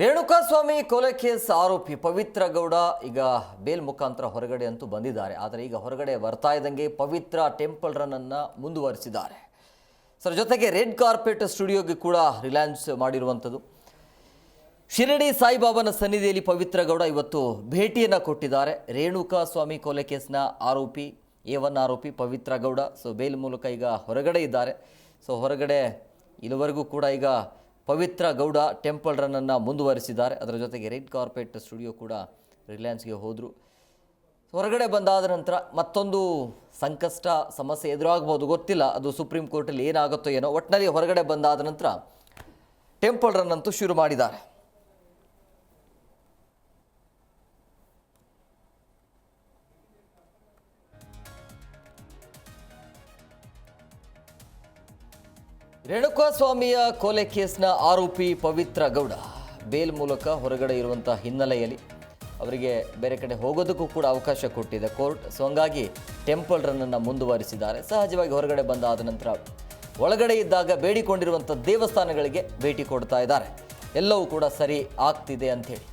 ರೇಣುಕಾಸ್ವಾಮಿ ಕೊಲೆ ಕೇಸ್ ಆರೋಪಿ ಪವಿತ್ರ ಗೌಡ ಈಗ ಬೇಲ್ ಮುಖಾಂತರ ಹೊರಗಡೆ ಅಂತೂ ಬಂದಿದ್ದಾರೆ. ಆದರೆ ಈಗ ಹೊರಗಡೆ ಬರ್ತಾ ಇದ್ದಂಗೆ ಪವಿತ್ರ ಟೆಂಪಲ್ ರನ್ ಅನ್ನ ಮುಂದುವರಿಸಿದ್ದಾರೆ. ಸರ್, ಜೊತೆಗೆ ರೆಡ್ ಕಾರ್ಪೆಟ್ ಸ್ಟುಡಿಯೋಗೆ ಕೂಡ ರಿಲಾನ್ಸ್ ಮಾಡಿರುವಂಥದ್ದು. ಶಿರಡಿ ಸಾಯಿಬಾಬಾನ ಸನ್ನಿಧಿಯಲ್ಲಿ ಪವಿತ್ರ ಗೌಡ ಇವತ್ತು ಭೇಟಿಯನ್ನು ಕೊಟ್ಟಿದ್ದಾರೆ. ರೇಣುಕಾಸ್ವಾಮಿ ಕೊಲೆ ಕೇಸ್ನ ಆರೋಪಿ A1 ಆರೋಪಿ ಪವಿತ್ರ ಗೌಡ ಬೇಲ್ ಮೂಲಕ ಈಗ ಹೊರಗಡೆ ಇದ್ದಾರೆ. ಹೊರಗಡೆ ಇಲ್ಲಿವರೆಗೂ ಕೂಡ ಈಗ ಪವಿತ್ರ ಗೌಡ ಟೆಂಪಲ್ ರನ್ನನ್ನು ಮುಂದುವರಿಸಿದ್ದಾರೆ. ಅದರ ಜೊತೆಗೆ ರೆಡ್ ಕಾರ್ಪೆಟ್ ಸ್ಟುಡಿಯೋ ಕೂಡ ರಿಲಯನ್ಸ್ಗೆ ಹೋದರು. ಹೊರಗಡೆ ಬಂದಾದ ನಂತರ ಮತ್ತೊಂದು ಸಂಕಷ್ಟ ಸಮಸ್ಯೆ ಎದುರಾಗಬಹುದು, ಗೊತ್ತಿಲ್ಲ. ಅದು ಸುಪ್ರೀಂ ಕೋರ್ಟಲ್ಲಿ ಏನಾಗುತ್ತೋ ಏನೋ. ಒಟ್ಟಿನಲ್ಲಿ ಹೊರಗಡೆ ಬಂದಾದ ನಂತರ ಟೆಂಪಲ್ ರನ್ ಅಂತೂ ಶುರು ಮಾಡಿದ್ದಾರೆ. ರೇಣುಕಾಸ್ವಾಮಿಯ ಕೊಲೆ ಕೇಸ್ನ ಆರೋಪಿ ಪವಿತ್ರ ಗೌಡ ಬೇಲ್ ಮೂಲಕ ಹೊರಗಡೆ ಇರುವಂಥ ಹಿನ್ನೆಲೆಯಲ್ಲಿ ಅವರಿಗೆ ಬೇರೆ ಕಡೆ ಹೋಗೋದಕ್ಕೂ ಕೂಡ ಅವಕಾಶ ಕೊಟ್ಟಿದೆ ಕೋರ್ಟ್. ಹಂಗಾಗಿ ಟೆಂಪಲ್ ರನ್ನನ್ನು ಮುಂದುವರಿಸಿದ್ದಾರೆ. ಸಹಜವಾಗಿ ಹೊರಗಡೆ ಬಂದಾದ ನಂತರ ಒಳಗಡೆ ಇದ್ದಾಗ ಬೇಡಿಕೊಂಡಿರುವಂಥ ದೇವಸ್ಥಾನಗಳಿಗೆ ಭೇಟಿ ಕೊಡ್ತಾ ಇದ್ದಾರೆ. ಎಲ್ಲವೂ ಕೂಡ ಸರಿ ಆಗ್ತಿದೆ ಅಂಥೇಳಿ.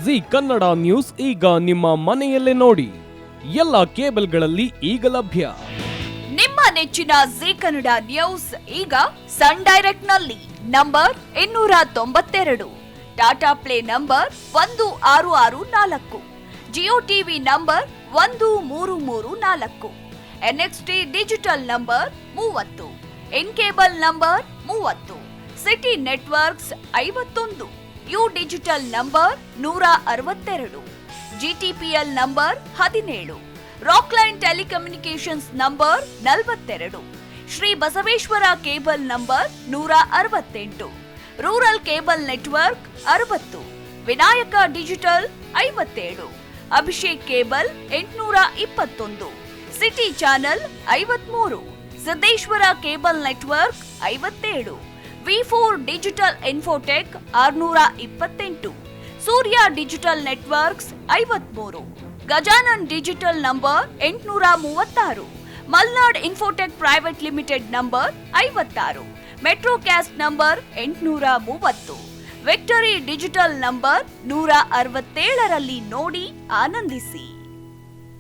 ಜಿ ಕನ್ನಡ ನ್ಯೂಸ್ ಈಗ ನಿಮ್ಮ ಮನೆಯಲ್ಲೇ ನೋಡಿ. ಎಲ್ಲ ಕೇಬಲ್ಗಳಲ್ಲಿ ಈಗ ಲಭ್ಯ. ನಿಮ್ಮ ನೆಚ್ಚಿನ ಜಿ ಕನ್ನಡ ನ್ಯೂಸ್ ಈಗ ಸನ್ ಡೈರೆಕ್ಟ್ ನಲ್ಲಿ number 292, Tata play number 1664, Jio TV number 1334, NXT digital number 30, in cable number 30, city networks 51, U digital number 162, GTPL number 17, Rockline telecommunications number 42, Shri Basaveshwara cable number 168, rural cable network 60, Vinayaka digital 57, Abhishek cable 821, city channel 53, Siddeshwara cable network 57, V4 digital Infotech 628, Surya digital networks 53, Gajanan digital number 836, Malnad infotech private limited number 56, metrocast number 830, victory digital number 167ರಲ್ಲಿ ನೋಡಿ ಆನಂದಿಸಿ.